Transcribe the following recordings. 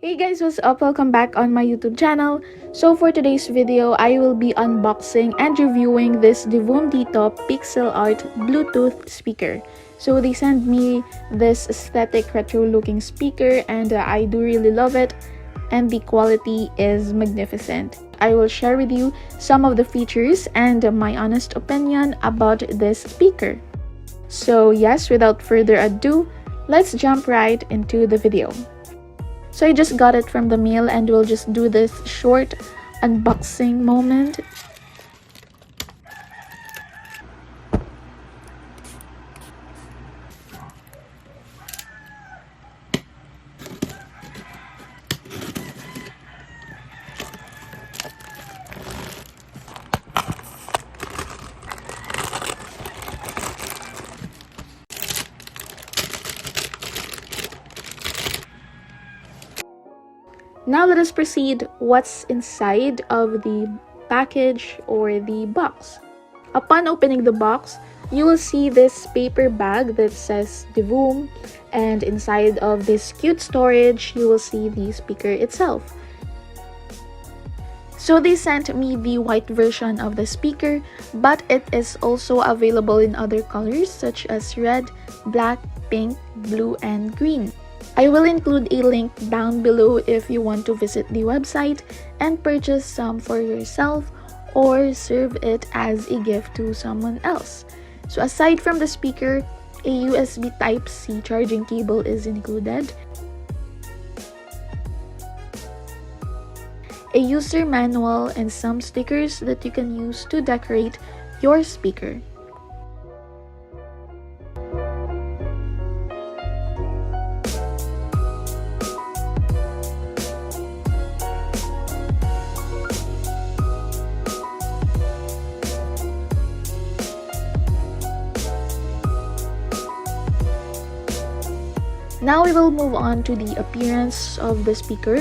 Hey guys, what's up? Welcome back on my YouTube channel. So for today's video, I will be unboxing and reviewing this Divoom Ditoo pixel art Bluetooth speaker. So they sent me this aesthetic retro looking speaker and I do really love it, and the quality is magnificent. I will share with you some of the features and my honest opinion about this speaker. So yes, without further ado, let's jump right into the video. So I just got it from the mail and we'll just do this short unboxing moment. Now let us proceed what's inside of the package or the box. Upon opening the box, you will see this paper bag that says Divoom, and inside of this cute storage, you will see the speaker itself. So they sent me the white version of the speaker, but it is also available in other colors such as red, black, pink, blue, and green. I will include a link down below if you want to visit the website and purchase some for yourself or serve it as a gift to someone else. So aside from the speaker, a USB Type-C charging cable is included, a user manual, and some stickers that you can use to decorate your speaker. Now we will move on to the appearance of the speaker.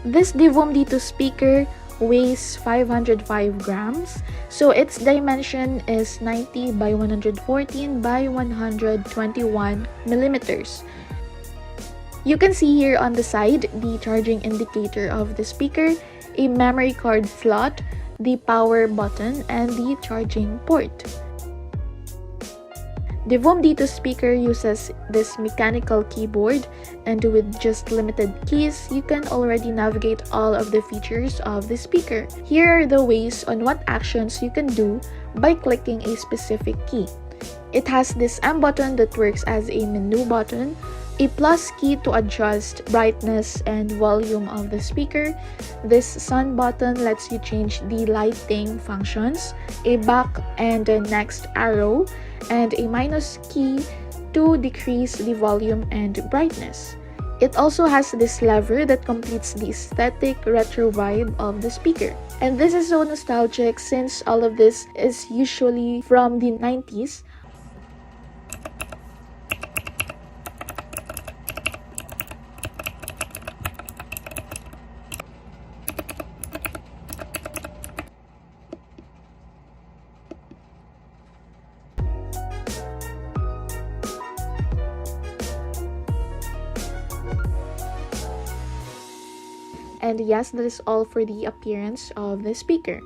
This Divoom Ditoo speaker weighs 505 grams, so its dimension is 90 by 114 by 121 millimeters. You can see here on the side the charging indicator of the speaker, a memory card slot, the power button, and the charging port. Divoom Ditoo speaker uses this mechanical keyboard, and with just limited keys, you can already navigate all of the features of the speaker. Here are the ways on what actions you can do by clicking a specific key. It has this M button that works as a menu button, a plus key to adjust brightness and volume of the speaker, this sun button lets you change the lighting functions, a back and a next arrow, and a minus key to decrease the volume and brightness. It also has this lever that completes the aesthetic retro vibe of the speaker. And this is so nostalgic since all of this is usually from the 90s. And yes, that is all for the appearance of the speaker.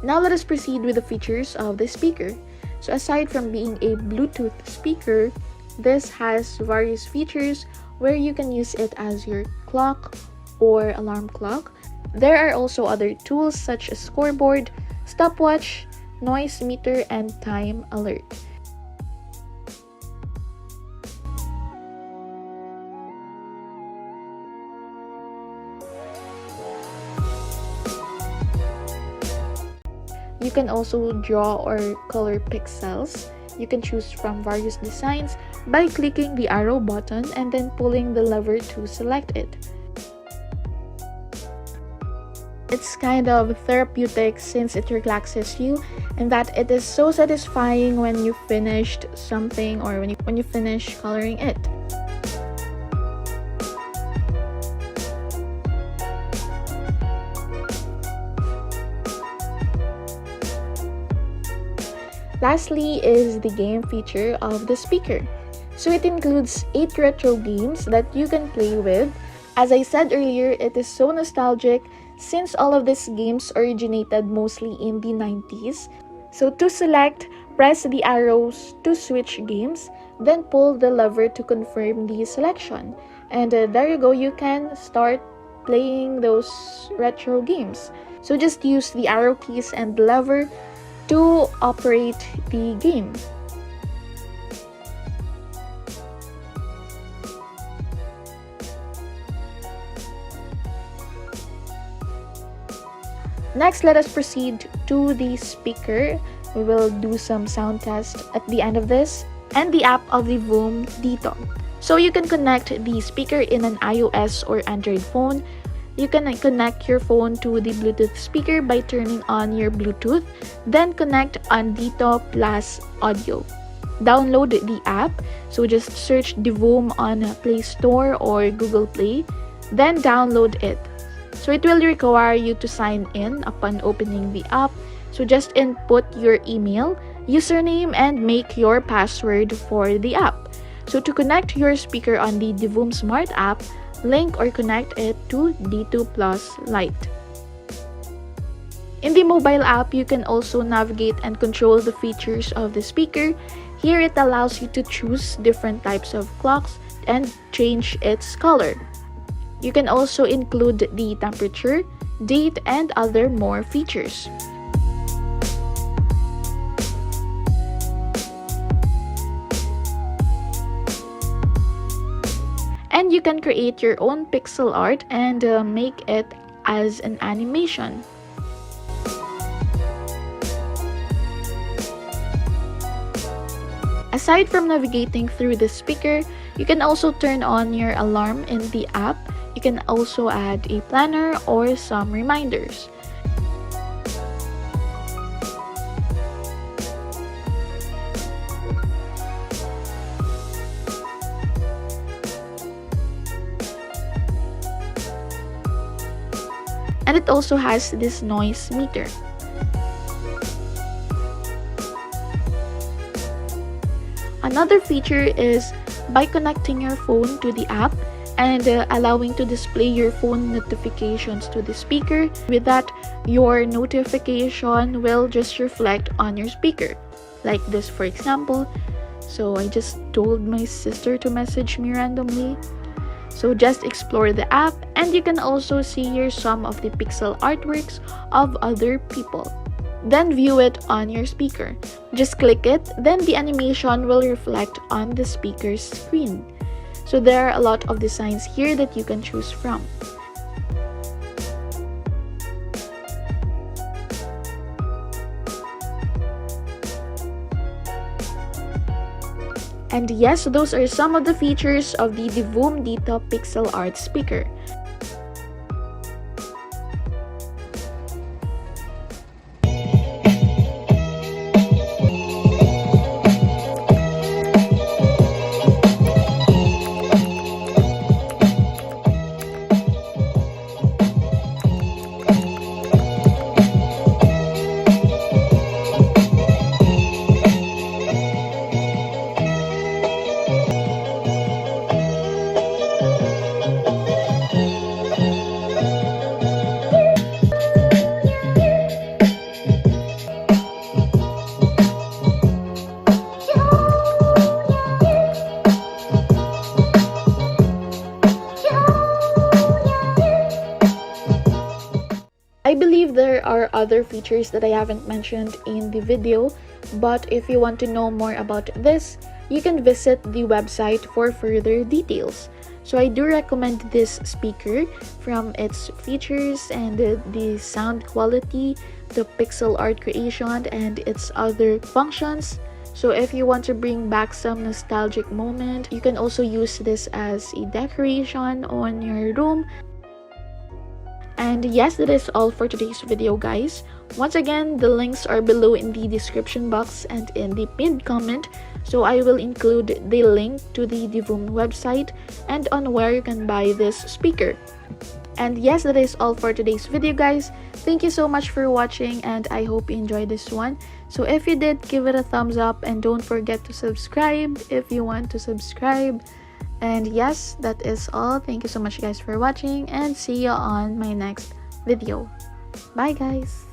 Now let us proceed with the features of the speaker. So aside from being a Bluetooth speaker, this has various features where you can use it as your clock or alarm clock. There are also other tools such as scoreboard, stopwatch, noise meter, and time alert. You can also draw or color pixels. You can choose from various designs by clicking the arrow button and then pulling the lever to select it. It's kind of therapeutic since it relaxes you, and that it is so satisfying when you finished something or when you finish coloring it. Lastly is the game feature of the speaker. So it includes 8 retro games that you can play with. As I said earlier, it is so nostalgic since all of these games originated mostly in the 90s. So to select, press the arrows to switch games, then pull the lever to confirm the selection. And there you go, you can start playing those retro games. So just use the arrow keys and the lever to operate the game. Next, let us proceed to the speaker. We will do some sound test at the end of this, and the app of the DIVOOM DITOO. So you can connect the speaker in an iOS or Android phone. You can connect your phone to the Bluetooth speaker by turning on your Bluetooth, then connect on DITOO Plus Audio. Download the app, so just search Divoom on Play Store or Google Play, then download it. So it will require you to sign in upon opening the app. So just input your email, username, and make your password for the app. So to connect your speaker on the Divoom Smart app, link or connect it to D2 Plus Lite. In the mobile app, you can also navigate and control the features of the speaker. Here it allows you to choose different types of clocks and change its color. You can also include the temperature, date, and other more features. And you can create your own pixel art and make it as an animation. Aside from navigating through the speaker, you can also turn on your alarm in the app. You can also add a planner or some reminders. And it also has this noise meter. Another feature is by connecting your phone to the app and allowing to display your phone notifications to the speaker. With that, your notification will just reflect on your speaker. Like this, for example. So I just told my sister to message me randomly. So just explore the app, and you can also see here some of the pixel artworks of other people. Then view it on your speaker. Just click it, then the animation will reflect on the speaker's screen. So there are a lot of designs here that you can choose from. And yes, those are some of the features of the Divoom DITOO Pixel Art Speaker. I believe there are other features that I haven't mentioned in the video, but if you want to know more about this, you can visit the website for further details. So I do recommend this speaker from its features and the sound quality, the pixel art creation, and its other functions. So if you want to bring back some nostalgic moment, you can also use this as a decoration on your room. And yes, that is all for today's video, guys. Once again, the links are below in the description box and in the pinned comment. So I will include the link to the Divoom website and on where you can buy this speaker. And yes, that is all for today's video, guys. Thank you so much for watching, and I hope you enjoyed this one. So if you did, give it a thumbs up, and don't forget to subscribe if you want to subscribe. And yes, that is all. Thank you so much, guys, for watching, and see you on my next video. Bye, guys.